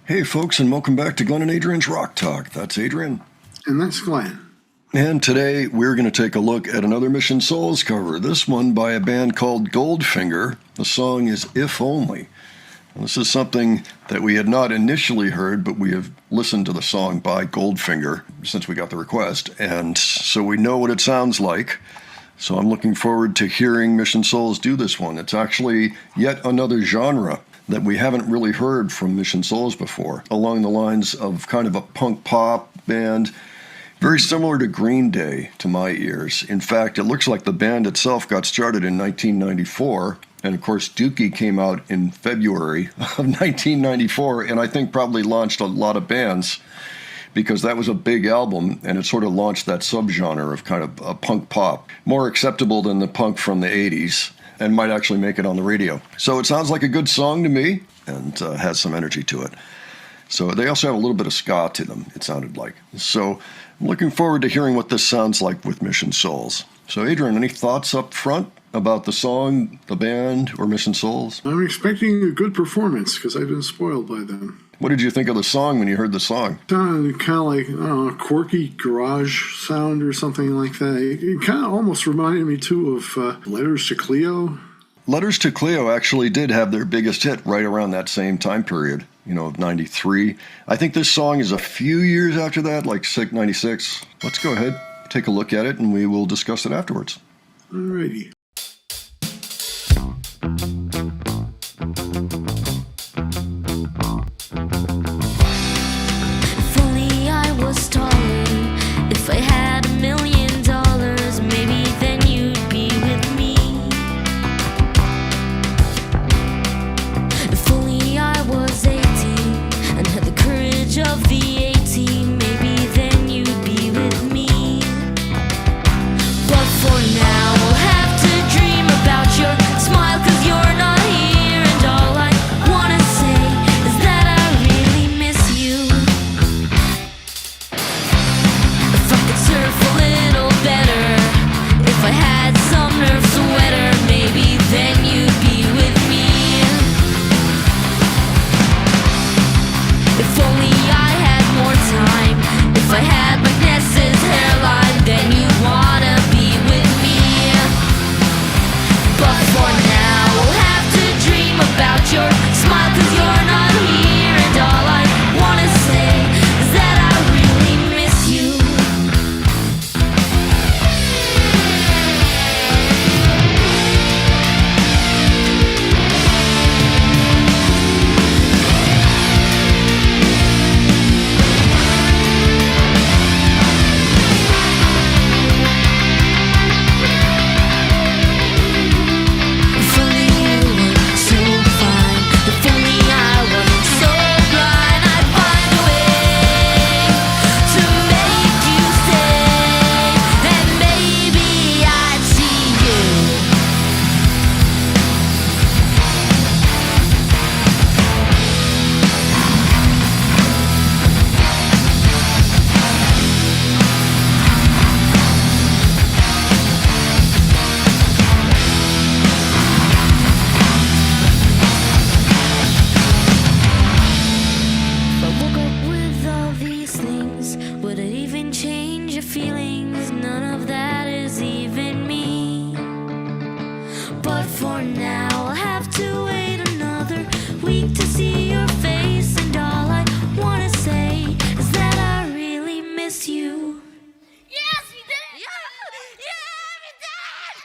Hey folks, and welcome back to Glenn and Adrian's Rock Talk. That's Adrian. And that's Glenn. And today we're going to take a look at another Mission Souls cover, this one by a band called Goldfinger. The song is If Only. And this is something that we had not initially heard, but we have listened to the song by Goldfinger since we got the request, and so we know what it sounds like. So I'm looking forward to hearing Mission Souls do this one. It's actually yet another genre that we haven't really heard from Mission Souls before, along the lines of kind of a punk pop band, very similar to Green Day to my ears. In fact, it looks like the band itself got started in 1994, and of course Dookie came out in February of 1994, and I think probably launched a lot of bands because that was a big album, and it sort of launched that subgenre of kind of a punk pop, more acceptable than the punk from the 80s, and might actually make it on the radio. So it sounds like a good song to me, and has some energy to it. So they also have a little bit of ska to them, it sounded like. So I'm looking forward to hearing what this sounds like with Mission Souls. So Adrian, any thoughts up front about the song, the band, or Mission Souls? I'm expecting a good performance because I've been spoiled by them. What did you think of the song when you heard the song? Sounded kind of like, I don't know, a quirky garage sound or something like that. It kind of almost reminded me, too, of Letters to Cleo. Letters to Cleo actually did have their biggest hit right around that same time period, of 93. I think this song is a few years after that, like 96. Let's go ahead, take a look at it, and we will discuss it afterwards. Alrighty. If only I was taller, if I had $1 million, maybe then you'd be with me. If only I was 18 and had the courage of the 18, maybe then you'd be with me. But for now, I'll have to dream about your smile, 'cause you're not here, and all I wanna say is that I really miss you. If I could surf a little better, if I had some nerve sweater, maybe then you'd be with me. If only I had more time, if I had Magness's hairline, then you'd wanna be with me. But for now, I'll have to dream about your smile, 'cause you're not here, and all I wanna say is that I really miss you. If only you were so fine, if only I wasn't so blind, I'd find a way to make you stay, and maybe I'd see you. If I woke up with all these things, would it even change your feelings? None of that is even me. But for now, I'll have to wait another week to see your face, and all I wanna say is that I really miss you. Yes, we did! Yeah, we did!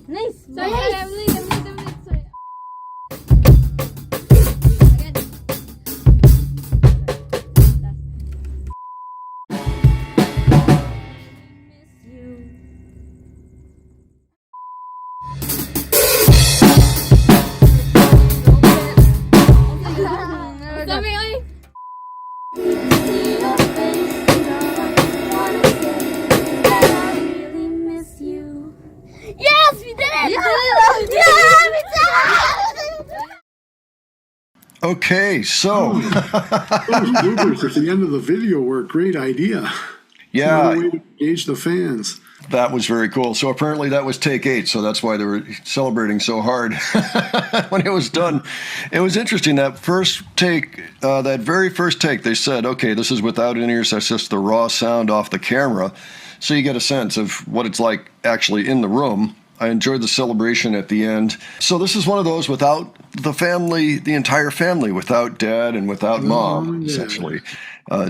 Nice. Sorry, I'm late. Sorry. Sabi, oy. Yes, we did it! Okay, so Those bloopers at the end of the video were a great idea. yeah, Another way to engage the fans. that was very cool. So apparently that was take 8, so that's why they were celebrating so hard when it was done. It was interesting, that first take, that very first take, they said, okay, this is without in-ears, that's just the raw sound off the camera. So you get a sense of what it's like actually in the room. I enjoyed the celebration at the end. So this is one of those without the family, the entire family, without Dad and without Mom, essentially.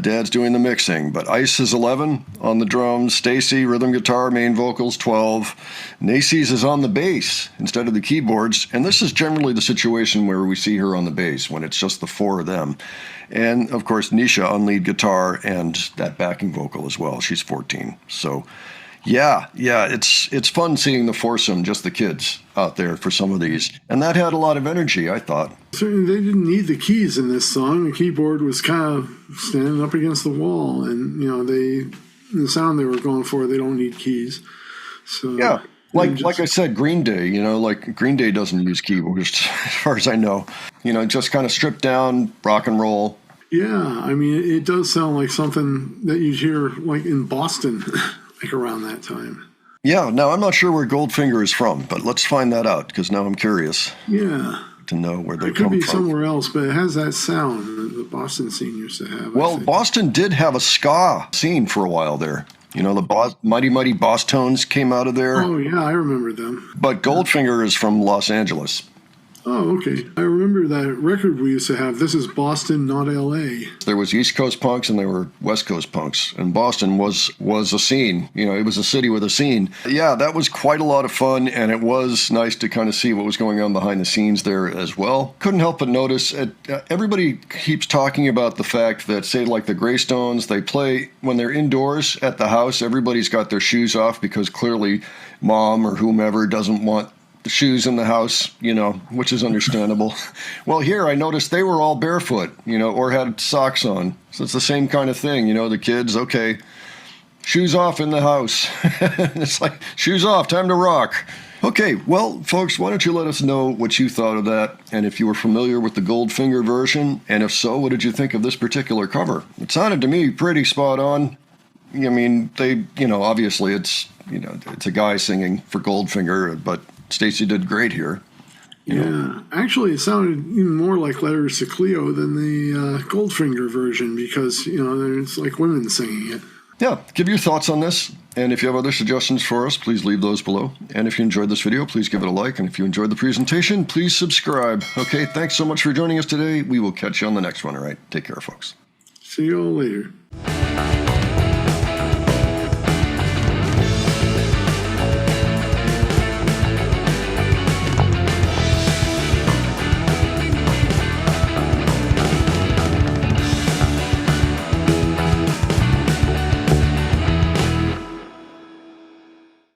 Dad's doing the mixing, but Ice is 11 on the drums, Stacy, rhythm guitar, main vocals, 12. Nacy's is on the bass instead of the keyboards, and this is generally the situation where we see her on the bass, when it's just the 4 of them. And, of course, Nisha on lead guitar and that backing vocal as well. She's 14. So, yeah, it's fun seeing the foursome, just the kids, out there for some of these. And that had a lot of energy, I thought. Certainly, they didn't need the keys in this song. The keyboard was kind of standing up against the wall, and the sound they were going for, they don't need keys. So yeah, like I said, Green Day. Like Green Day doesn't use keyboards, as far as I know. Just kind of stripped down rock and roll. Yeah, I mean, it does sound like something that you'd hear like in Boston, like around that time. Yeah. Now I'm not sure where Goldfinger is from, but let's find that out because now I'm curious. Yeah. To know where they It could come be from. Somewhere else, but it has that sound that the Boston scene used to have. Well, Boston did have a ska scene for a while there. The Mighty Mighty Boss Tones came out of there. Oh, yeah, I remember them. But Goldfinger is from Los Angeles. Oh, okay. I remember that record we used to have. This is Boston, not L.A. There was East Coast punks and there were West Coast punks. And Boston was a scene. It was a city with a scene. Yeah, that was quite a lot of fun. And it was nice to kind of see what was going on behind the scenes there as well. Couldn't help but notice, everybody keeps talking about the fact that, say, like the Greystones, they play, when they're indoors at the house, everybody's got their shoes off because clearly Mom or whomever doesn't want the shoes in the house, which is understandable. Well, here I noticed they were all barefoot, or had socks on. So it's the same kind of thing, the kids, okay, shoes off in the house. It's like, shoes off, time to rock. Okay, well, folks, why don't you let us know what you thought of that, and if you were familiar with the Goldfinger version, and if so, what did you think of this particular cover? It sounded to me pretty spot on. I mean, they, obviously it's a guy singing for Goldfinger, but Stacy did great here. Yeah, actually, it sounded even more like Letters to Cleo than the Goldfinger version because, it's like women singing it. Yeah, give your thoughts on this. And if you have other suggestions for us, please leave those below. And if you enjoyed this video, please give it a like. And if you enjoyed the presentation, please subscribe. Okay, thanks so much for joining us today. We will catch you on the next one, all right? Take care, folks. See you all later.